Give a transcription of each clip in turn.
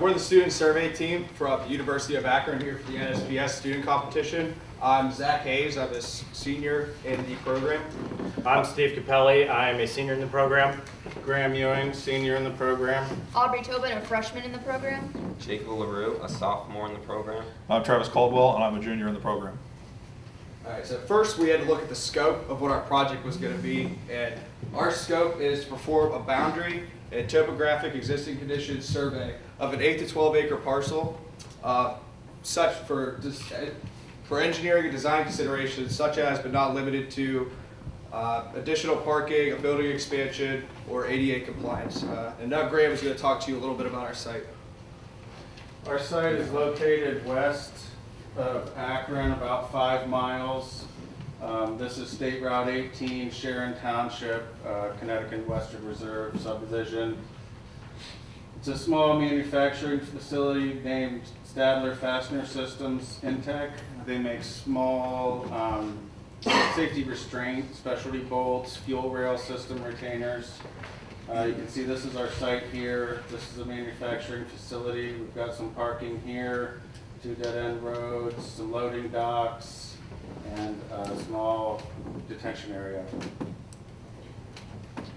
We're the student survey team from the University of Akron here for the NSPS student competition. I'm Zach Hayes. I'm a senior in the program. I'm Steve Capelli. I am a senior in the program. Graham Ewing, senior in the program. Aubrey Tobin, a freshman in the program. Jacob LaRue, a sophomore in the program. I'm Travis Caldwell, and I'm a junior in the program. All right, so first we had to look at the scope of what our project was going to be, and our scope is to perform a boundary and topographic existing conditions survey of an 8 to 12 acre parcel, such for engineering and design considerations, such as but not limited to additional parking, a building expansion, or ADA compliance. And now Graham is going to talk to you a little bit about our site. Our site is located west of Akron, about 5 miles. This is State Route 18, Sharon Township, Connecticut Western Reserve subdivision. It's a small manufacturing facility named Stadler Fastener Systems Intech. They make small safety restraint, specialty bolts, fuel rail system retainers. You can see this is our site here. This is a manufacturing facility. We've got some parking here, 2 dead-end roads, some loading docks, and a small detention area.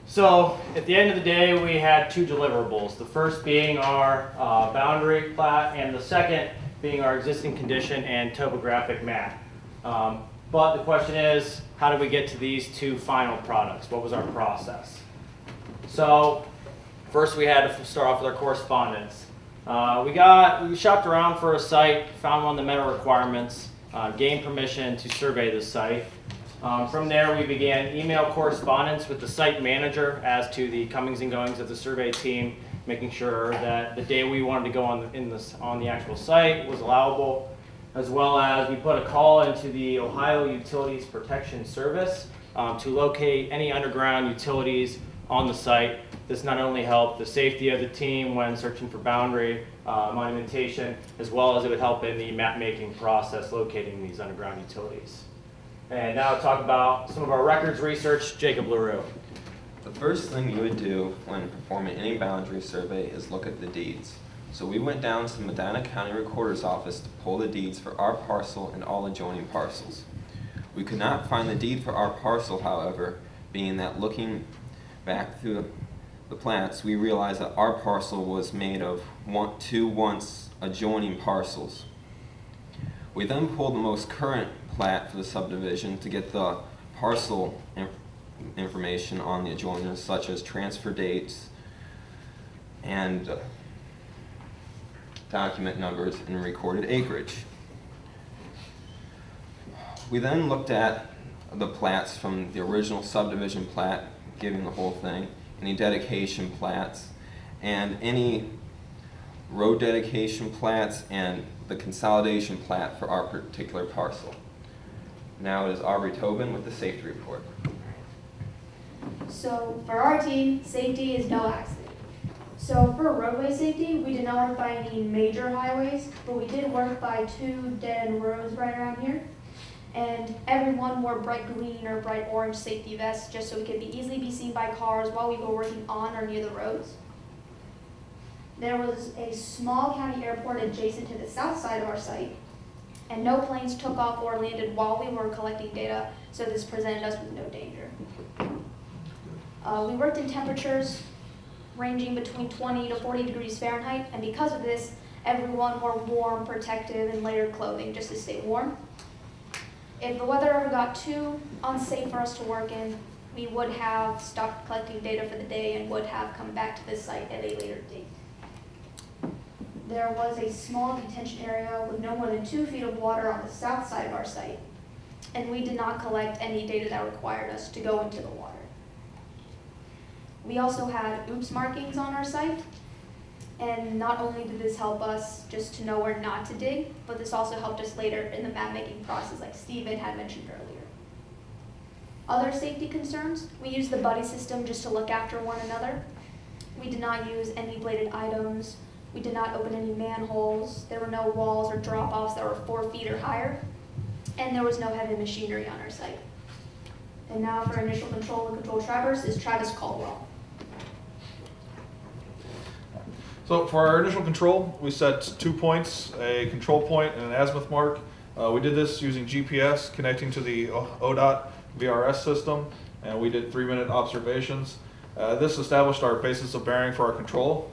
So at the end of the day, we had 2 deliverables. The first being our boundary plat, and the second being our existing condition and topographic map. But the question is, how did we get to these 2 final products? What was our process? So first we had to start off with our correspondence. We shopped around for a site, found one that met our requirements, gained permission to survey the site. From there, we began email correspondence with the site manager as to the comings and goings of the survey team, making sure that the day we wanted to go on the actual site was allowable, as well as we put a call into the Ohio Utilities Protection Service to locate any underground utilities on the site. This not only helped the safety of the team when searching for boundary monumentation, as well as it would help in the map making process locating these underground utilities. And now to talk about some of our records research, Jacob LaRue. The first thing you would do when performing any boundary survey is look at the deeds. So we went down to the Medina County Recorder's Office to pull the deeds for our parcel and all adjoining parcels. We could not find the deed for our parcel, however, being that looking back through the plats, we realized that our parcel was made of 2 once adjoining parcels. We then pulled the most current plat for the subdivision to get the parcel information on the adjoiners, such as transfer dates and document numbers and recorded acreage. We then looked at the plats from the original subdivision plat, giving the whole thing, any dedication plats, and any road dedication plats, and the consolidation plat for our particular parcel. Now it is Aubrey Tobin with the safety report. So for our team, safety is no accident. So for roadway safety, we did not work by any major highways, but we did work by 2 dead-end roads right around here. And everyone wore bright green or bright orange safety vests just so we could easily be seen by cars while we were working on or near the roads. There was a small county airport adjacent to the south side of our site, and no planes took off or landed while we were collecting data, so this presented us with no danger. We worked in temperatures ranging between 20 to 40 degrees Fahrenheit, and because of this, everyone wore warm, protective, and layered clothing just to stay warm. If the weather ever got too unsafe for us to work in, we would have stopped collecting data for the day and would have come back to this site at a later date. There was a small detention area with no more than 2 feet of water on the south side of our site, and we did not collect any data that required us to go into the water. We also had oops markings on our site, and not only did this help us just to know where not to dig, but this also helped us later in the map making process like Steven had mentioned earlier. Other safety concerns, we used the buddy system just to look after one another. We did not use any bladed items. We did not open any manholes. There were no walls or drop-offs that were 4 feet or higher. And there was no heavy machinery on our site. And now for initial control and control Travers is Travis Caldwell. So for our initial control, we set 2 points, a control point and an azimuth mark. We did this using GPS connecting to the ODOT VRS system, and we did 3-minute observations. This established our basis of bearing for our control.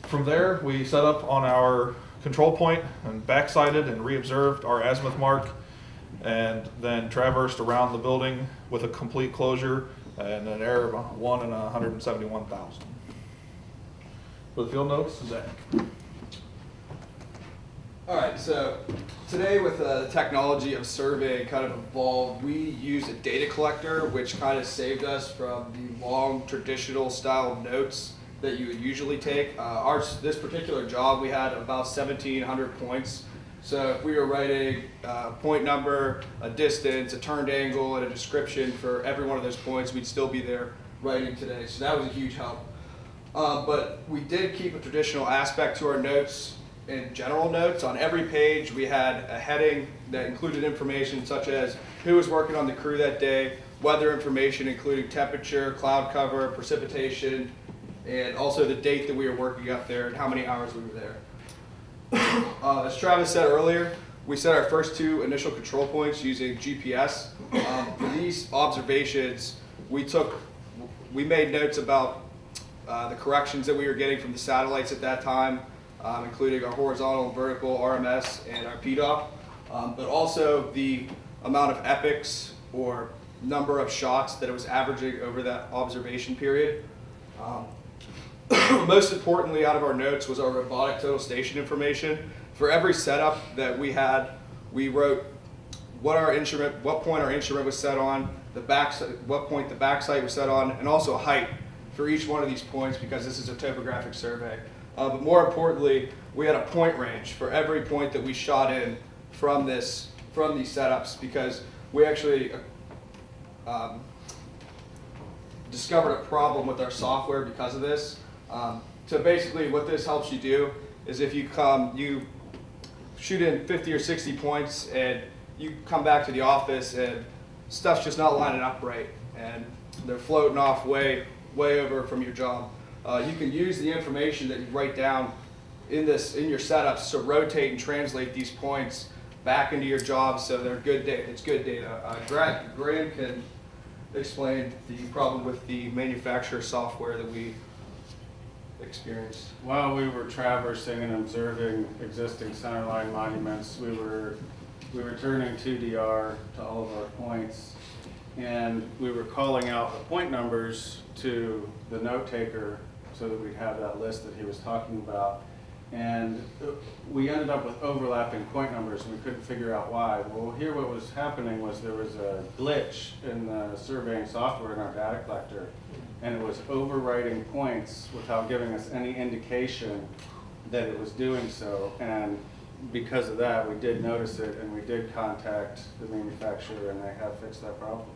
From there, we set up on our control point and backsighted and re-observed our azimuth mark, and then traversed around the building with a complete closure and an error of 1 in 171,000. For the field notes, Zach. All right, so today with the technology of surveying kind of evolved, we use a data collector, which kind of saved us from the long traditional style notes that you would usually take. This particular job, we had about 1,700 points. So if we were writing a point number, a distance, a turned angle, and a description for every one of those points, we'd still be there writing today. So that was a huge help. But we did keep a traditional aspect to our notes. In general notes, on every page we had a heading that included information such as who was working on the crew that day, weather information including temperature, cloud cover, precipitation, and also the date that we were working up there and how many hours we were there. As Travis said earlier, we set our first 2 initial control points using GPS. For these observations, we made notes about the corrections that we were getting from the satellites at that time, including our horizontal and vertical RMS and our PDOF, but also the amount of epochs or number of shots that it was averaging over that observation period. Most importantly out of our notes was our robotic total station information. For every setup that we had, we wrote what point our instrument was set on, what point the backside was set on, and also height for each one of these points because this is a topographic survey. But more importantly, we had a point range for every point that we shot in from these setups because we actually discovered a problem with our software because of this. So basically what this helps you do is if you shoot in 50 or 60 points and you come back to the office and stuff's just not lining up right and they're floating off way over from your job. You can use the information that you write down in your setups to rotate and translate these points back into your job so they're good data. It's good data. Graham can explain the problem with the manufacturer software that we experienced. While we were traversing and observing existing centerline monuments, we were returning 2DR to all of our points, and we were calling out the point numbers to the note taker so that we'd have that list that he was talking about. And we ended up with overlapping point numbers and we couldn't figure out why. Well, here what was happening was there was a glitch in the surveying software in our data collector, and it was overwriting points without giving us any indication that it was doing so. And because of that, we did notice it and we did contact the manufacturer and they have fixed that problem.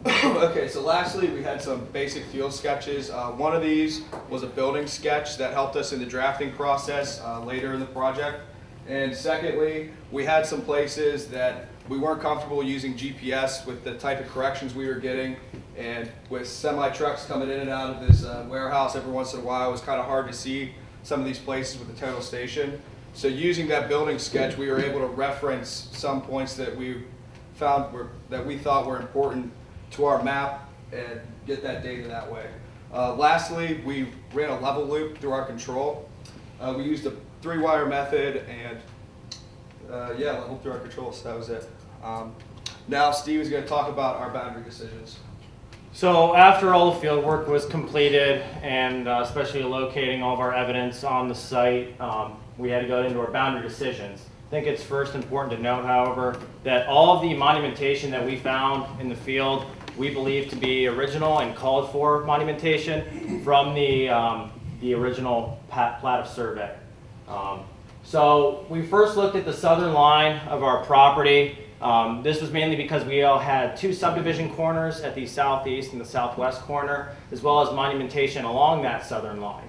Okay, so lastly, we had some basic field sketches. One of these was a building sketch that helped us in the drafting process later in the project. And secondly, we had some places that we weren't comfortable using GPS with the type of corrections we were getting. And with semi-trucks coming in and out of this warehouse every once in a while, it was kind of hard to see some of these places with the total station. So using that building sketch, we were able to reference some points that we found that we thought were important to our map and get that data that way. Lastly, we ran a level loop through our control. We used a 3-wire method and level through our control, so that was it. Now Steve is going to talk about our boundary decisions. So after all the field work was completed and especially locating all of our evidence on the site, we had to go into our boundary decisions. I think it's first important to note, however, that all of the monumentation that we found in the field we believe to be original and called for monumentation from the original plat of survey. So we first looked at the southern line of our property. This was mainly because we all had 2 subdivision corners at the southeast and the southwest corner, as well as monumentation along that southern line.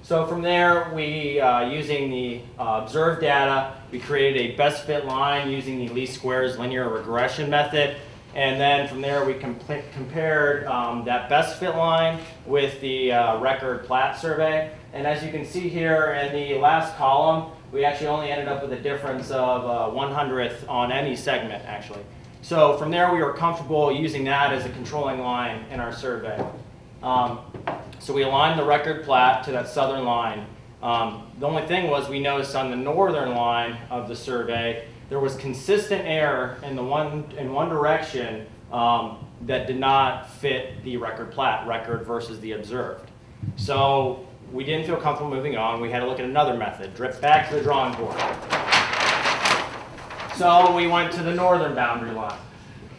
So from there, we, using the observed data, we created a best fit line using the least squares linear regression method. And then from there, we compared that best fit line with the record plat survey. And as you can see here in the last column, we actually only ended up with a difference of 1/100th on any segment, actually. So from there, we were comfortable using that as a controlling line in our survey. So we aligned the record plat to that southern line. The only thing was we noticed on the northern line of the survey, there was consistent error in one direction that did not fit the record plat, record versus the observed. So we didn't feel comfortable moving on. We had to look at another method, drift back to the drawing board. So we went to the northern boundary line.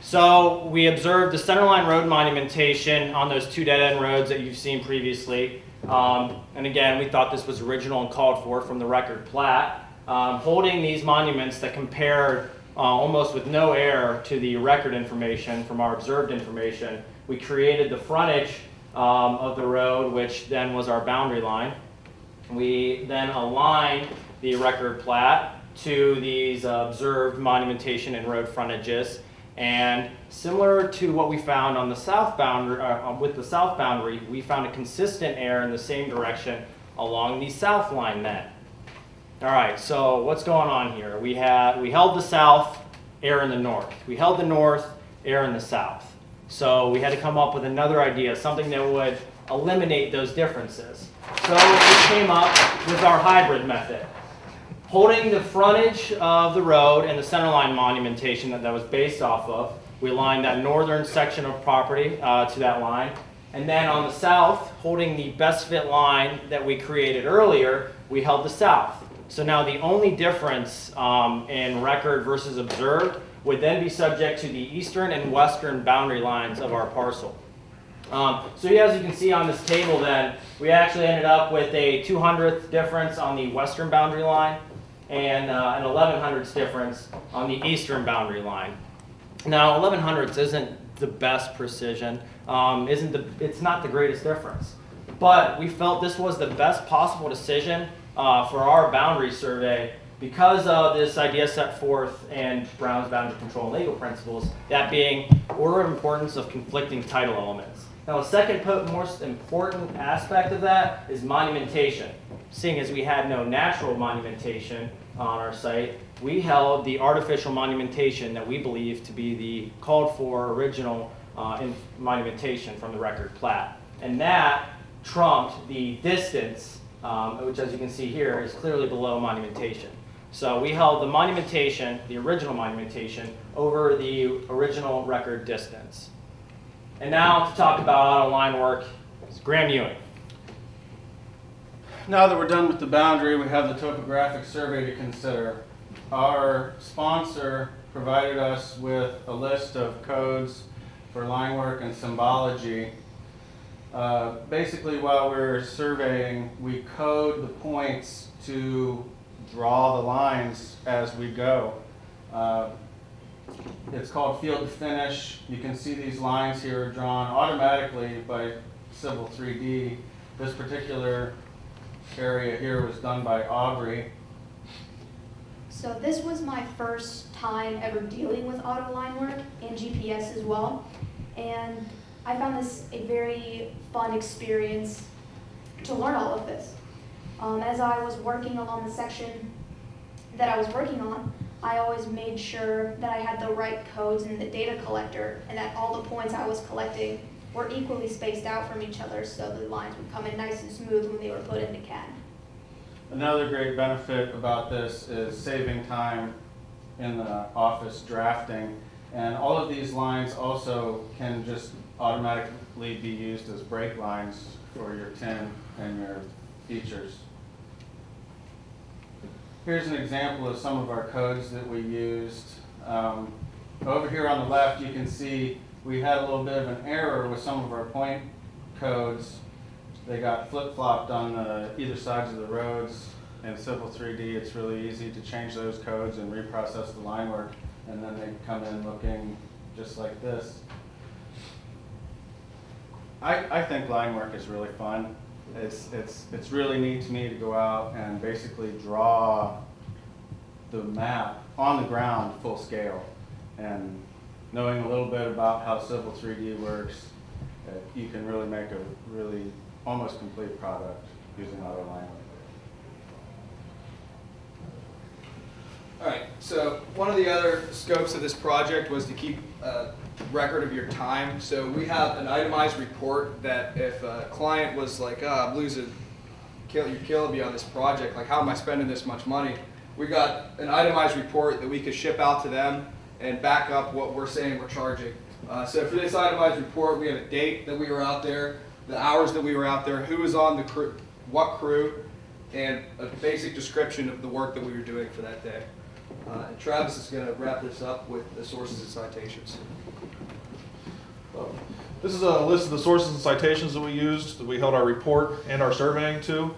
So we observed the centerline road monumentation on those two dead-end roads that you've seen previously. And again, we thought this was original and called for from the record plat. Holding these monuments that compared almost with no error to the record information from our observed information, we created the frontage of the road, which then was our boundary line. We then aligned the record plat to these observed monumentation and road frontages. And similar to what we found on the south boundary, with the south boundary, we found a consistent error in the same direction along the south line then. All right, so what's going on here? We held the south, error in the north. We held the north, error in the south. So we had to come up with another idea, something that would eliminate those differences. So we came up with our hybrid method. Holding the frontage of the road and the centerline monumentation that was based off of, we aligned that northern section of property to that line. And then on the south, holding the best fit line that we created earlier, we held the south. So now the only difference in record versus observed would then be subject to the eastern and western boundary lines of our parcel. So as you can see on this table then, we actually ended up with a 200th difference on the western boundary line and an 1100ths difference on the eastern boundary line. Now 1100ths isn't the best precision, it's not the greatest difference, but we felt this was the best possible decision for our boundary survey because of this idea set forth in Brown's boundary control and legal principles, that being order of importance of conflicting title elements. Now, the second most important aspect of that is monumentation. Seeing as we had no natural monumentation on our site, we held the artificial monumentation that we believe to be the called for original monumentation from the record plat. And that trumped the distance, which as you can see here is clearly below monumentation. So we held the monumentation, the original monumentation, over the original record distance. And now to talk about auto line work, is Graham Ewing. Now that we're done with the boundary, we have the topographic survey to consider. Our sponsor provided us with a list of codes for line work and symbology. Basically, while we're surveying, we code the points to draw the lines as we go. It's called field to finish. You can see these lines here are drawn automatically by Civil 3D. This particular area here was done by Aubrey. So this was my first time ever dealing with auto line work and GPS as well. And I found this a very fun experience to learn all of this. As I was working along the section that I was working on, I always made sure that I had the right codes in the data collector and that all the points I was collecting were equally spaced out from each other so the lines would come in nice and smooth when they were put into CAD. Another great benefit about this is saving time in the office drafting. And all of these lines also can just automatically be used as break lines for your tin and your features. Here's an example of some of our codes that we used. Over here on the left, you can see we had a little bit of an error with some of our point codes. They got flip-flopped on either sides of the roads. In Civil 3D, it's really easy to change those codes and reprocess the line work, and then they come in looking just like this. I think line work is really fun. It's really neat to me to go out and basically draw the map on the ground full scale and knowing a little bit about how Civil 3D works, you can really make a really almost complete product using AutoLine. All right, so one of the other scopes of this project was to keep record of your time. So we have an itemized report that if a client was like, oh, I'm losing, you're killing me on this project, like how am I spending this much money? We got an itemized report that we could ship out to them and back up what we're saying we're charging. So for this itemized report, we have a date that we were out there, the hours that we were out there, who was on the crew, what crew, and a basic description of the work that we were doing for that day. And Travis is going to wrap this up with the sources and citations. This is a list of the sources and citations that we used, that we held our report and our surveying to.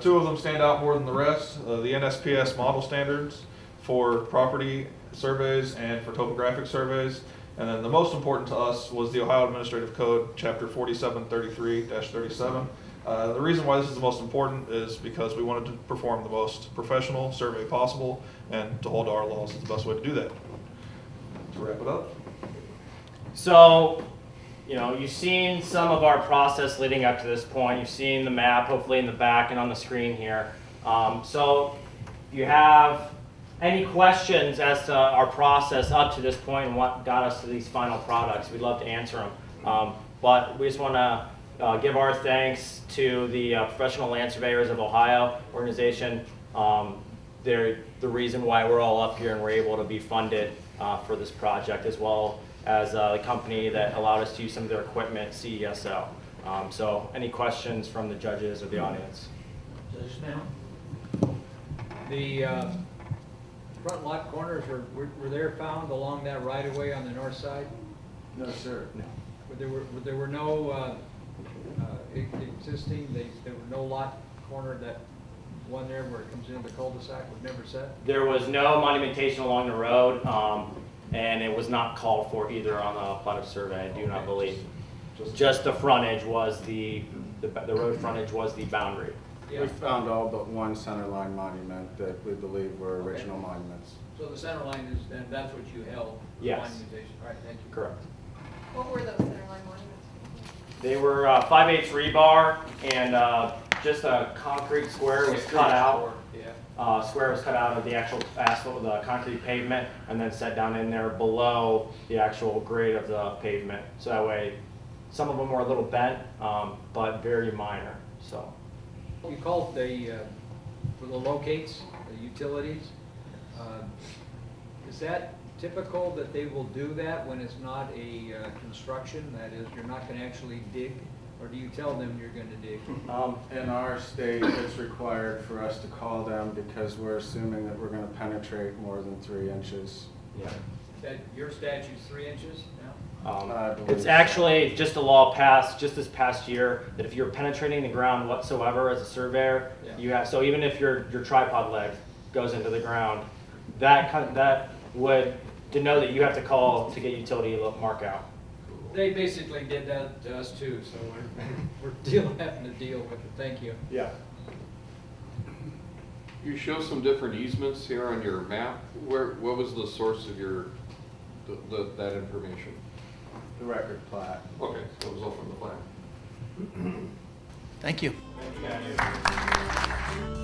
Two of them stand out more than the rest. The NSPS model standards for property surveys and for topographic surveys. And then the most important to us was the Ohio Administrative Code, Chapter 4733-37. The reason why this is the most important is because we wanted to perform the most professional survey possible, and to hold to our laws is the best way to do that. To wrap it up. So, you know, you've seen some of our process leading up to this point. You've seen the map, hopefully in the back and on the screen here. So, if you have any questions as to our process up to this point and what got us to these final products, we'd love to answer them. But we just want to give our thanks to the Professional Land Surveyors of Ohio organization. They're the reason why we're all up here and we're able to be funded for this project, as well as the company that allowed us to use some of their equipment, CESO. So any questions from the judges or the audience? Judge Snell? The front lot corners, were they found along that right-of-way on the north side? No, sir. No. There were no existing, there were no lot corner, that one there where it comes into the cul-de-sac was never set? There was no monumentation along the road, and it was not called for either on the plat of survey, I do not believe. Just the frontage was the road frontage was the boundary. We found all but one centerline monument that we believe were original monuments. So the center line is, and that's what you held? Yes. Monumentation. All right, thank you. Correct. What were those centerline monuments? They were 5/8 rebar, and just a concrete square was cut out. Yeah. Square was cut out of the actual asphalt, the concrete pavement, and then set down in there below the actual grade of the pavement. So that way, some of them were a little bent, but very minor. So. You called for the locates, the utilities. Is that typical that they will do that when it's not a construction? That is, you're not going to actually dig? Or do you tell them you're going to dig? In our state, it's required for us to call them because we're assuming that we're going to penetrate more than 3 inches. Yeah. That your statute's 3 inches now? I believe It's so. actually just a law passed just this past year that if you're penetrating the ground whatsoever as a surveyor, Yeah. you have, so even if your tripod leg goes into the ground, that would denote that you have to call to get utility mark out. They basically did that to us too, so we're having to deal with it. Thank you. Yeah. You show some different easements here on your map. What was the source of that information? The record plat. Okay, so it was all from the plan. Thank you. Thank you guys.